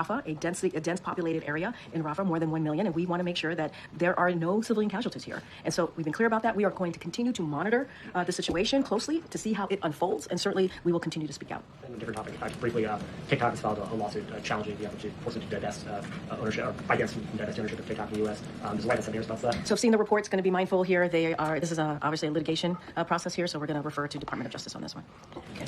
Rafah, a dense populated area in Rafah, more than 1 million, and we want to make sure that there are no civilian casualties here. And so we've been clear about that. We are going to continue to monitor the situation closely to see how it unfolds, and certainly we will continue to speak out. On a different topic, briefly, TikTok has filed a lawsuit challenging the effort to force it to divest ownership, or ByteDance to divest ownership of TikTok in the U.S. Does White House have any response to that? So, seeing the report's going to be mindful here. This is obviously a litigation process here, so we're going to refer to Department of Justice on this one. Okay.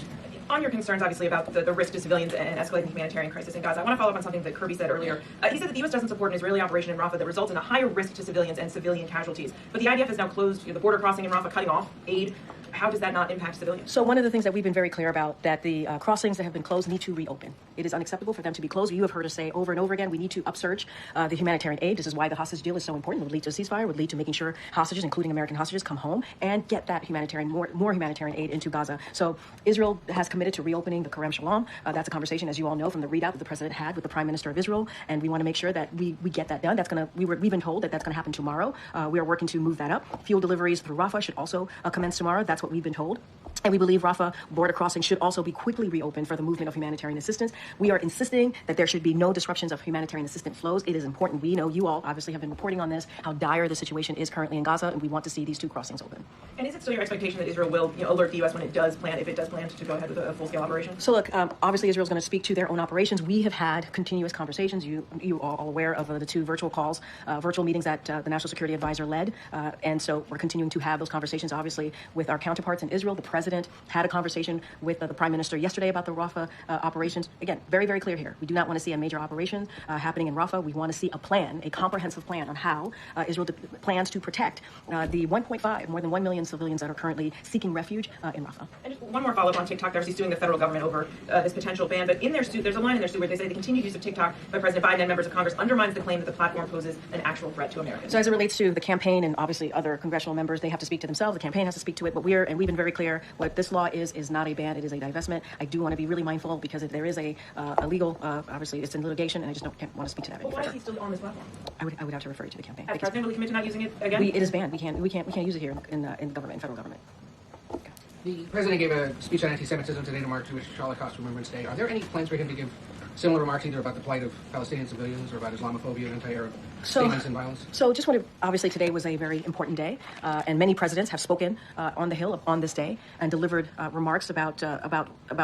On your concerns, obviously, about the risk to civilians and escalating humanitarian crisis in Gaza, I want to follow up on something that Kirby said earlier. He said that the U.S. doesn't support an Israeli operation in Rafah that results in a higher risk to civilians and civilian casualties. But the IDF has now closed the border crossing in Rafah, cutting off aid. How does that not impact civilians? So one of the things that we've been very clear about, that the crossings that have been closed need to reopen. It is unacceptable for them to be closed. You have heard us say over and over again, we need to upsurge the humanitarian aid. This is why the hostage deal is so important. It would lead to a ceasefire, would lead to making sure hostages, including American hostages, come home and get that more humanitarian aid into Gaza. So Israel has committed to reopening the Kerem Shalom. That's a conversation, as you all know, from the readout that the president had with the Prime Minister of Israel, and we want to make sure that we get that done. We've been told that that's going to happen tomorrow. We are working to move that up. Fuel deliveries through Rafah should also commence tomorrow. That's what we've been told. And we believe Rafah border crossing should also be quickly reopened for the movement of humanitarian assistance. We are insisting that there should be no disruptions of humanitarian assistance flows. It is important. We know you all obviously have been reporting on this, how dire the situation is currently in Gaza, and we want to see these two crossings open. And is it still your expectation that Israel will alert the U.S. when it does plan, if it does plan to go ahead with a full-scale operation? So look, obviously Israel's going to speak to their own operations. We have had continuous conversations. You are all aware of the two virtual calls, virtual meetings that the National Security Advisor led. And so we're continuing to have those conversations, obviously, with our counterparts in Israel. The president had a conversation with the Prime Minister yesterday about the Rafah operations. Again, very, very clear here. We do not want to see a major operation happening in Rafah. We want to see a plan, a comprehensive plan on how Israel plans to protect the more than 1 million civilians that are currently seeking refuge in Rafah. And just one more follow-up on TikTok. They're obviously suing the federal government over this potential ban, but in their suit, there's a line in their suit where they say the continued use of TikTok by President Biden and members of Congress undermines the claim that the platform poses an actual threat to Americans. So as it relates to the campaign and obviously other congressional members, they have to speak to themselves. The campaign has to speak to it, but we've been very clear. What this law is not a ban. It is a divestment. I do want to be really mindful because if there is a legal, obviously it's in litigation, and I just can't want to speak to that any further. Why further. is he still on this platform? I would have to refer you to the campaign. Has the president really committed to not using it again? It is banned. We can't use it here in government, in federal government. Okay. The president gave a speech on anti-Semitism today to mark Jewish Holocaust Remembrance Day. Are there any plans for him to give similar remarks either about the plight of Palestinian civilians or about Islamophobia and anti-Arab statements and violence? So just want to, obviously today was a very important day, and many presidents have spoken on the Hill on this day and delivered remarks about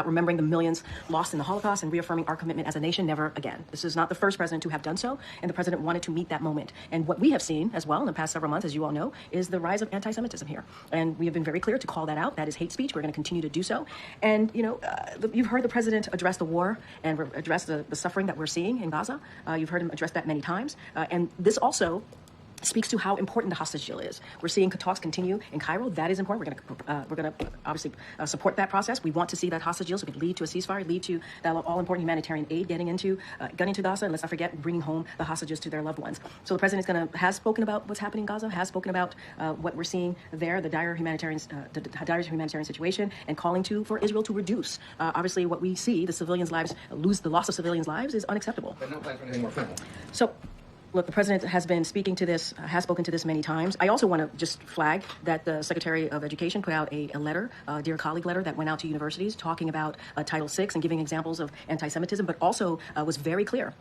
remembering the millions lost in the Holocaust and reaffirming our commitment as a nation never again. This is not the first president to have done so, and the president wanted to meet that moment. And what we have seen as well in the past several months, as you all know, is the rise of anti-Semitism here. And we have been very clear to call that out. That is hate speech. We're going to continue to do so. And, you've heard the president address the war and address the suffering that we're seeing in Gaza. You've heard him address that many times. And this also speaks to how important the hostage deal is. We're seeing talks continue in Cairo. That is important. We're going to obviously support that process. We want to see that hostage deal so it could lead to a ceasefire, lead to that all-important humanitarian aid getting into Gaza. And let's not forget bringing home the hostages to their loved ones. So the president has spoken about what's happening in Gaza, has spoken about what we're seeing there, the dire humanitarian situation, and calling for Israel to reduce. Obviously, what we see, the loss of civilians' lives, is unacceptable. But no plans for anything more formal. So. Look, the president has been speaking to this, has spoken to this many times. I also want to just flag that the Secretary of Education put out a letter, a Dear Colleague letter that went out to universities talking about Title VI and giving examples of anti-Semitism, but also was very clear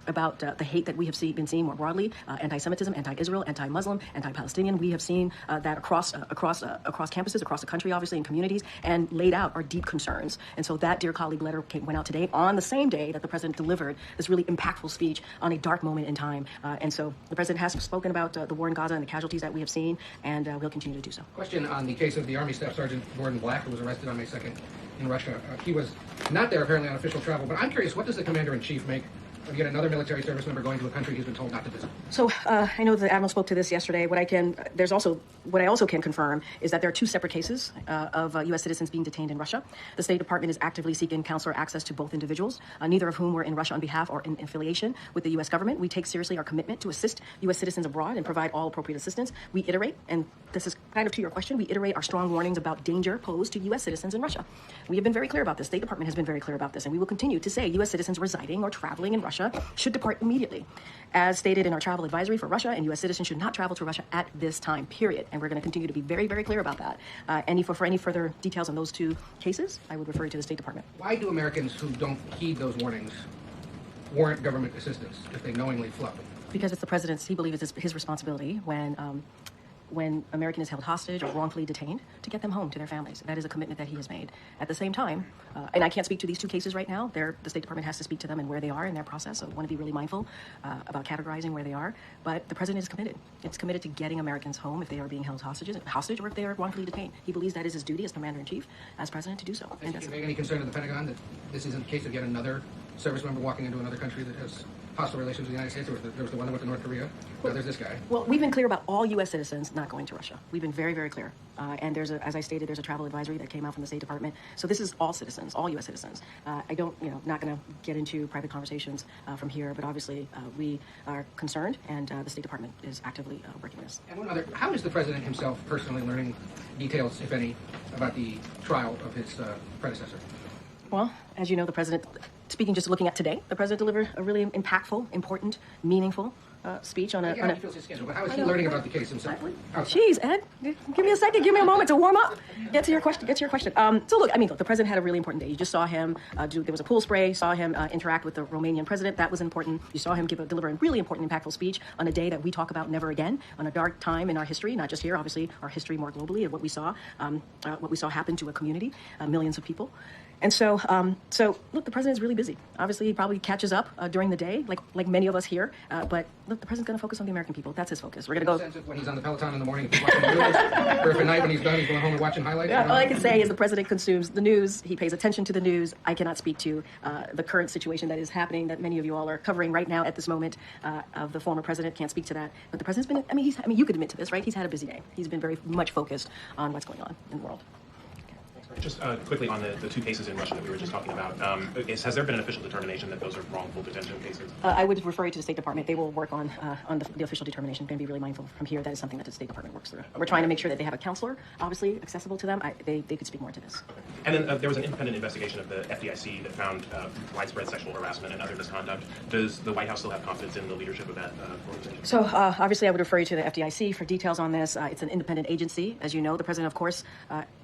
about the hate that we have been seeing more broadly, anti-Semitism, anti-Israel, anti-Muslim, anti-Palestinian. We have seen that across campuses, across the country, obviously, in communities, and laid out our deep concerns. And so that Dear Colleague letter went out today on the same day that the president delivered this really impactful speech on a dark moment in time. And so the president has spoken about the war in Gaza and the casualties that we have seen, and we'll continue to do so. Question on the case of the Army Staff Sergeant Gordon Black, who was arrested on May 2nd in Russia. He was not there apparently on official travel, but I'm curious, what does the Commander-in-Chief make of yet another military service member going to a country he's been told not to visit? So I know the Admiral spoke to this yesterday. What I also can confirm is that there are two separate cases of U.S. citizens being detained in Russia. The State Department is actively seeking consular access to both individuals, neither of whom were in Russia on behalf or in affiliation with the U.S. government. We take seriously our commitment to assist U.S. citizens abroad and provide all appropriate assistance. We iterate, and this is kind of to your question, we iterate our strong warnings about danger posed to U.S. citizens in Russia. We have been very clear about this. State Department has been very clear about this, and we will continue to say U.S. citizens residing or traveling in Russia should depart immediately. As stated in our travel advisory for Russia, and U.S. citizens should not travel to Russia at this time, period. And we're going to continue to be very, very clear about that. For any further details on those two cases, I would refer you to the State Department. Why do Americans who don't heed those warnings warrant government assistance if they knowingly flub? Because it's the president's, he believes it's his responsibility when American is held hostage or wrongfully detained to get them home to their families. That is a commitment that he has made. At the same time, and I can't speak to these two cases right now, the State Department has to speak to them and where they are in their process, so I want to be really mindful about categorizing where they are. But the president is committed. It's committed to getting Americans home if they are being held hostage or if they are wrongfully detained. He believes that is his duty as commander-in-chief, as president, to do so. Has it made any concern to the Pentagon that this isn't a case of yet another service member walking into another country that has hostile relations with the United States? There was the one that went to North Korea. Now there's this guy. Well, we've been clear about all U.S. citizens not going to Russia. We've been very, very clear. And as I stated, there's a travel advisory that came out from the State Department. So this is all citizens, all U.S. citizens. I don't, not going to get into private conversations from here, but obviously we are concerned, and the State Department is actively working this. And one other, how is the president himself personally learning details, if any, about the trial of his predecessor? Well, as you know, the president, speaking just looking at today, the president delivered a really impactful, important, meaningful speech on a... Yeah, he feels his schedule, but how is he learning about the case himself? Jeez, Ed, give me a second, give me a moment to warm up. Get to your question. So look, the president had a really important day. You just saw him there was a pool spray, saw him interact with the Romanian president. That was important. You saw him deliver a really important, impactful speech on a day that we talk about never again, on a dark time in our history, not just here, obviously our history more globally, of what we saw happen to a community, millions of people. And so look, the president is really busy. Obviously, he probably catches up during the day, like many of us here. But look, the president's going to focus on the American people. That's his focus. We're going to go. Sense of when he's on the Peloton in the morning, he's watching the news, or if at night when he's done, he's going home and watching highlights. Yeah, all I can say is the president consumes the news. He pays attention to the news. I cannot speak to the current situation that is happening, that many of you all are covering right now at this moment of the former president. Can't speak to that. But the president's been. You could admit to this, right? He's had a busy day. He's been very much focused on what's going on in the world. Just quickly on the two cases in Russia that we were just talking about, has there been an official determination that those are wrongful detention cases? I would refer you to the State Department. They will work on the official determination. Going to be really mindful from here. That is something that the State Department works through. Okay. We're trying to make sure that they have a counselor, obviously accessible to them. They could speak more to this. Okay. And then there was an independent investigation of the FDIC that found widespread sexual harassment and other misconduct. Does the White House still have confidence in the leadership of that organization? So obviously I would refer you to the FDIC for details on this. It's an independent agency. As you know, the president, of course,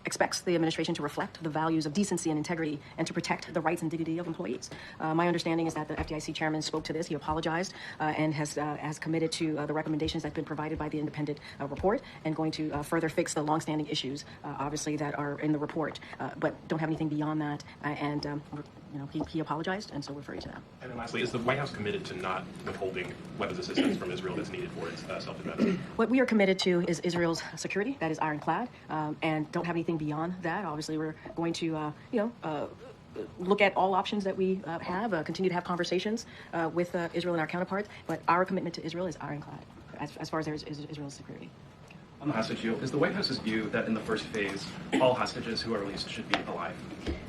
expects the administration to reflect the values of decency and integrity and to protect the rights and dignity of employees. My understanding is that the FDIC chairman spoke to this. He apologized and has committed to the recommendations that have been provided by the independent report, and going to further fix the longstanding issues, obviously, that are in the report, but don't have anything beyond that. He apologized, and so we're referring to that. And then lastly, is the White House committed to not withholding weapons assistance from Israel that's needed for its self-defense? What we are committed to is Israel's security. That is ironclad, and don't have anything beyond that. Obviously, we're going to, look at all options that we have, continue to have conversations with Israel and our counterparts, but our commitment to Israel is ironclad as far as there is Israel's security. On the hostage deal, is the White House's view that in the first phase, all hostages who are released should be alive?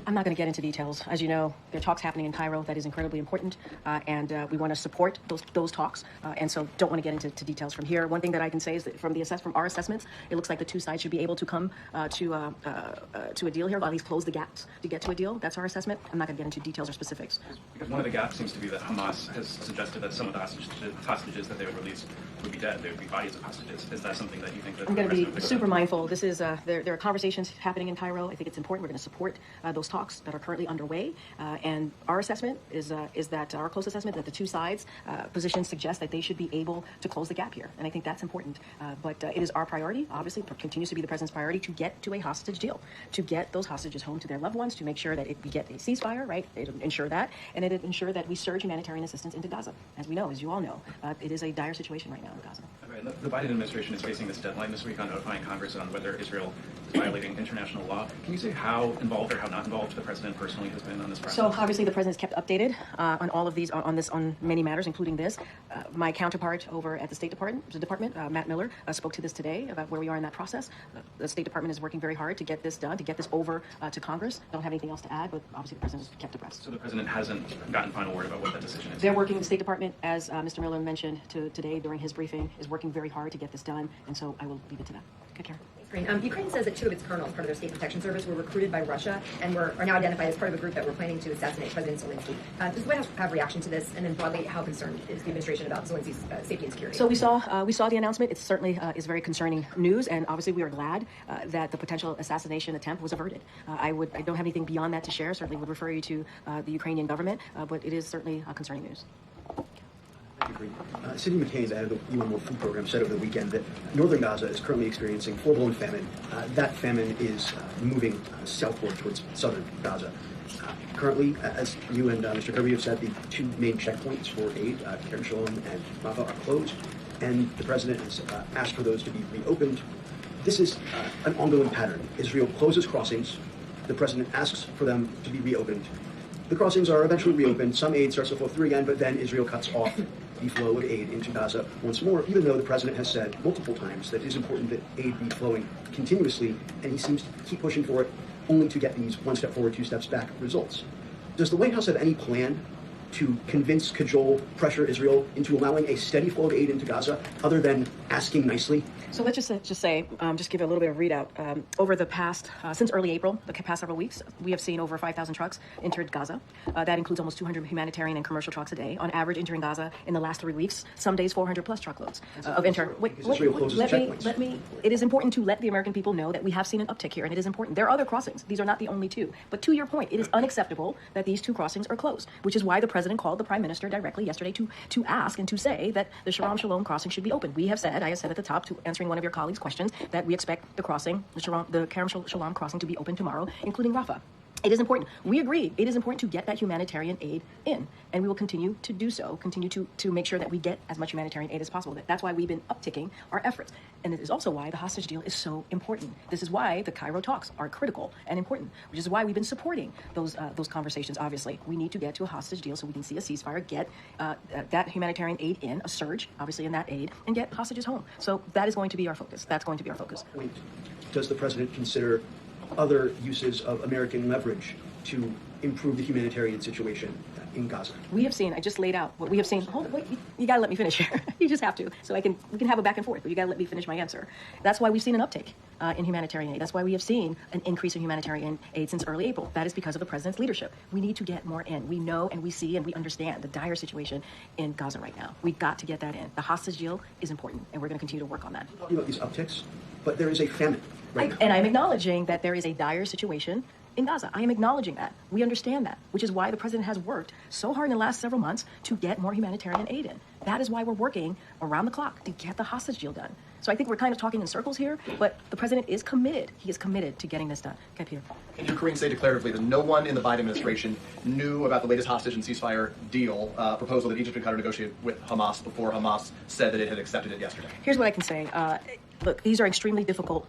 I'm not going to get into details. As you know, there are talks happening in Cairo. That is incredibly important, and we want to support those talks, and so don't want to get into details from here. One thing that I can say is that from our assessments, it looks like the two sides should be able to come to a deal here, or at least close the gaps to get to a deal. That's our assessment. I'm not going to get into details or specifics. Because one of the gaps seems to be that Hamas has suggested that some of the hostages that they would release would be dead. They would be bodies of hostages. Is that something that you think that I'm going to be super mindful? This is there are conversations happening in Cairo. I think it's important. We're going to support those talks that are currently underway, and our assessment is that our close assessment that the two sides positions suggest that they should be able to close the gap here, and I think that's important. But it is our priority, obviously, continues to be the president's priority, to get to a hostage deal, to get those hostages home to their loved ones, to make sure that we get a ceasefire, right? It'll ensure that, and it'll ensure that we surge humanitarian assistance into Gaza. As we know, as you all know, it is a dire situation right now in Gaza. The Biden administration is facing this deadline this week on notifying Congress on whether Israel is violating international law. Can you say how involved or how not involved the president personally has been on this process? So obviously the president's kept updated on all of these, on many matters, including this. My counterpart over at the State Department, Matt Miller, spoke to this today about where we are in that process. The State Department is working very hard to get this done, to get this over to Congress. Don't have anything else to add, but obviously the president has kept abreast. So the president hasn't gotten final word about what that decision is? They're working, the State Department, as Mr. Miller mentioned today during his briefing, is working very hard to get this done, and so I will leave it to that. Good care. Ukraine says that 2 of its colonels, part of their state protection service, were recruited by Russia and are now identified as part of a group that were planning to assassinate President Zelensky. Does the White House have a reaction to this? And then broadly, how concerned is the administration about Zelensky's safety and security? So we saw the announcement. It certainly is very concerning news, and obviously we are glad that the potential assassination attempt was averted. I don't have anything beyond that to share. Certainly would refer you to the Ukrainian government, but it is certainly concerning news. City McCain's head of the UN World Food Program said over the weekend that northern Gaza is currently experiencing full-blown famine. That famine is moving southward towards southern Gaza. Currently, as you and Mr. Kirby have said, the 2 main checkpoints for aid, Kerem Shalom and Rafah, are closed, and the president has asked for those to be reopened. This is an ongoing pattern. Israel closes crossings. The president asks for them to be reopened. The crossings are eventually reopened. Some aid starts to flow through again, but then Israel cuts off the flow of aid into Gaza once more, even though the president has said multiple times that it is important that aid be flowing continuously, and he seems to keep pushing for it, only to get these 1 step forward, 2 steps back results. Does the White House have any plan to convince, cajole, pressure Israel into allowing a steady flow of aid into Gaza, other than asking nicely? So let's just give a little bit of readout. Over the past, since early April, the past several weeks, we have seen over 5,000 trucks entered Gaza. That includes almost 200 humanitarian and commercial trucks a day, on average entering Gaza in the last 3 weeks. Some days 400 plus truckloads of enter. Let me. It is important to let the American people know that we have seen an uptick here, and it is important. There are other crossings. These are not the only 2. But to your point, it is unacceptable that these 2 crossings are closed, which is why the president called the prime minister directly yesterday to ask and to say that the Kerem Shalom crossing should be open. I have said at the top, to answering one of your colleagues' questions, that we expect the Kerem Shalom crossing to be open tomorrow, including Rafah. It is important. We agree. It is important to get that humanitarian aid in, and we will continue to do so, continue to make sure that we get as much humanitarian aid as possible. That's why we've been upticking our efforts. And it is also why the hostage deal is so important. This is why the Cairo talks are critical and important, which is why we've been supporting those conversations, obviously. We need to get to a hostage deal so we can see a ceasefire, get that humanitarian aid in, a surge, obviously, in that aid, and get hostages home. So that is going to be our focus. That's going to be our focus. Does the president consider other uses of American leverage to improve the humanitarian situation in Gaza? We have seen, I just laid out what we have seen. Wait, you gotta let me finish here. You just have to. So we can have a back and forth, but you gotta let me finish my answer. That's why we've seen an uptick in humanitarian aid. That's why we have seen an increase in humanitarian aid since early April. That is because of the president's leadership. We need to get more in. We know and we see and we understand the dire situation in Gaza right now. We've got to get that in. The hostage deal is important, and we're gonna continue to work on that. Talking about these upticks, but there is a famine right now. And I'm acknowledging that there is a dire situation in Gaza. I am acknowledging that. We understand that, which is why the president has worked so hard in the last several months to get more humanitarian aid in. That is why we're working around the clock to get the hostage deal done. So I think we're kind of talking in circles here, but the president is committed. He is committed to getting this done. Okay, Peter. Can Ukraine say declaratively that no one in the Biden administration knew about the latest hostage and ceasefire deal proposal that Egypt and Qatar negotiated with Hamas before Hamas said that it had accepted it yesterday? Here's what I can say. Look, these are extremely difficult.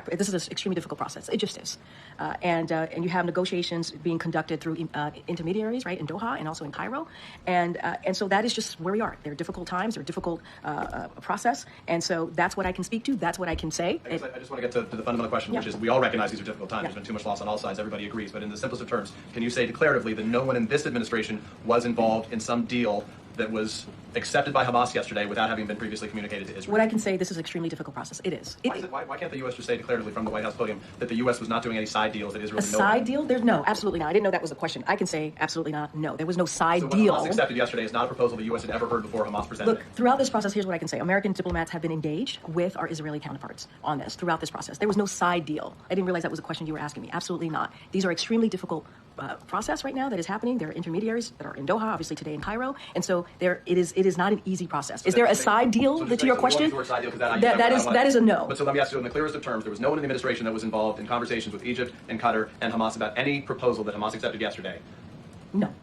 This is an extremely difficult process. It just is, and you have negotiations being conducted through intermediaries, right, in Doha and also in Cairo, and so that is just where we are. They're difficult times. They're a difficult process, and so that's what I can speak to. That's what I can say. I just want to get to the fundamental question, which is we all recognize these are difficult times. There's been too much loss on all sides. Everybody agrees. But in the simplest of terms, can you say declaratively that no one in this administration was involved in some deal that was accepted by Hamas yesterday without having been previously communicated to Israel? What I can say, this is an extremely difficult process. It is. Why can't the U.S. just say declaratively from the White House podium that the U.S. was not doing any side deals that Israel A side deal? No, absolutely not. I didn't know that was a question. I can say absolutely not. No, there was no side deal. What Hamas accepted yesterday is not a proposal the U.S. had ever heard before Hamas presented. Look, throughout this process, here's what I can say. American diplomats have been engaged with our Israeli counterparts on this throughout this process. There was no side deal. I didn't realize that was a question you were asking me. Absolutely not. These are extremely difficult process right now that is happening. There are intermediaries that are in Doha, obviously today in Cairo, and so it is not an easy process. Is there a side deal to your question? That is a no. But so let me ask you in the clearest of terms, there was no one in the administration that was involved in conversations with Egypt and Qatar and Hamas about any proposal that Hamas accepted yesterday? No.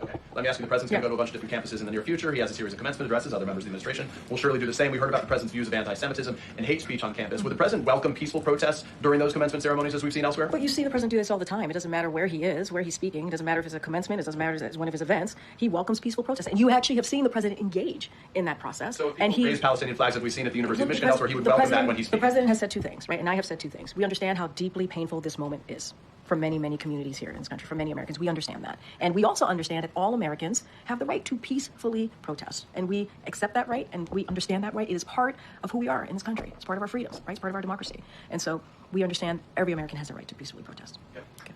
Okay. Let me ask you, the president's going to go to a bunch of different campuses in the near future. He has a series of commencement addresses. Other members of the administration will surely do the same. We heard about the president's views of anti-Semitism and hate speech on campus. Would the president welcome peaceful protests during those commencement ceremonies as we've seen elsewhere? But you see the president do this all the time. It doesn't matter where he is, where he's speaking. It doesn't matter if it's a commencement. It doesn't matter if it's one of his events. He welcomes peaceful protests. And you actually have seen the president engage in that process. So if he raised Palestinian flags like we've seen at the University of Michigan elsewhere, he would welcome that when he speaks. The president has said two things, right? And I have said two things. We understand how deeply painful this moment is for many, many communities here in this country, for many Americans. We understand that. And we also understand that all Americans have the right to peacefully protest. And we accept that right, and we understand that right. It is part of who we are in this country. It's part of our freedoms, right? It's part of our democracy. And so we understand every American has the right to peacefully protest. Okay.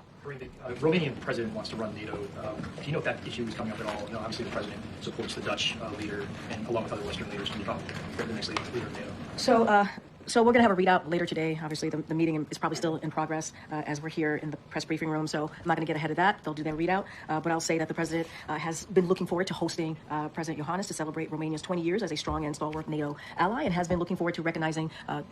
The Romanian president wants to run NATO. Do you know if that issue is coming up at all? You know, obviously, the president supports the Dutch leader, and along with other Western leaders, to become the next leader of NATO. So we're going to have a readout later today. Obviously, the meeting is probably still in progress as we're here in the press briefing room, so I'm not going to get ahead of that. They'll do their readout. But I'll say that the president has been looking forward to hosting President Iohannis to celebrate Romania's 20 years as a strong and stalwart NATO ally, and has been looking forward to recognizing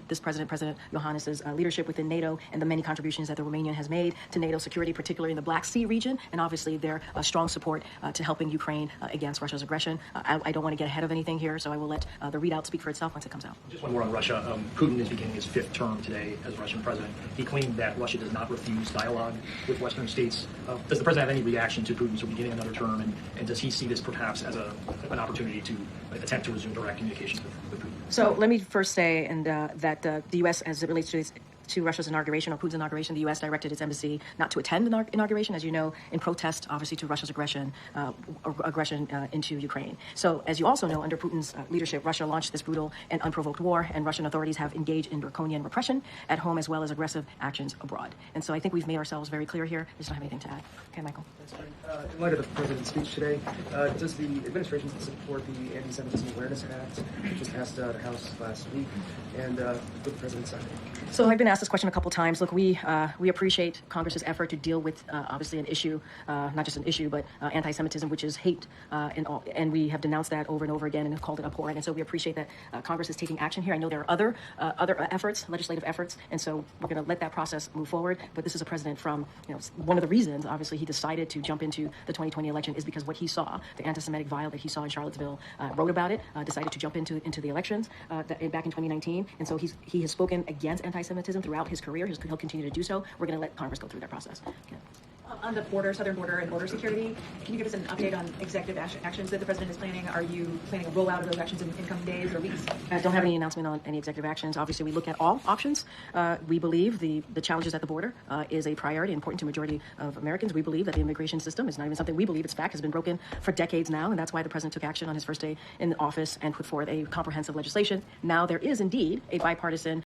this President Iohannis' leadership within NATO and the many contributions that the Romanian has made to NATO security, particularly in the Black Sea region, and obviously their strong support to helping Ukraine against Russia's aggression. I don't want to get ahead of anything here, so I will let the readout speak for itself once it comes out. Just one more on Russia. Putin is beginning his 5th term today as Russian president. He claimed that Russia does not refuse dialogue with Western states. Does the president have any reaction to Putin beginning another term, and does he see this perhaps as an opportunity to attempt to resume direct communications with Putin? So let me first say that the U.S., as it relates to Russia's inauguration or Putin's inauguration, the U.S. directed its embassy not to attend the inauguration, as you know, in protest, obviously, to Russia's aggression into Ukraine. So, as you also know, under Putin's leadership, Russia launched this brutal and unprovoked war, and Russian authorities have engaged in draconian repression at home as well as aggressive actions abroad. And so I think we've made ourselves very clear here. I just don't have anything to add. Okay, Michael. In light of the president's speech today, does the administration support the Anti-Semitism Awareness Act, which was passed the House last week, and with the president signing? So I've been asked this question a couple times. Look, we appreciate Congress's effort to deal with obviously an issue, not just an issue, but anti-Semitism, which is hate, and we have denounced that over and over again and have called it abhorrent. And so we appreciate that Congress is taking action here. I know there are other efforts, legislative efforts, and so we're going to let that process move forward. But this is a president from, one of the reasons, obviously, he decided to jump into the 2020 election is because what he saw, the anti-Semitic vial that he saw in Charlottesville, wrote about it, decided to jump into the elections back in 2019, and so he has spoken against anti-Semitism throughout his career. He'll continue to do so. We're going to let Congress go through that process. Okay. On the border, southern border, and border security, can you give us an update on executive actions that the president is planning? Are you planning a rollout of those actions in coming days or weeks? I don't have any announcement on any executive actions. Obviously, we look at all options. We believe the challenges at the border is a priority, important to majority of Americans. We believe that the immigration system is not even something we believe, it's fact, has been broken for decades now, and that's why the president took action on his first day in office and put forth a comprehensive legislation. Now there is indeed a bipartisan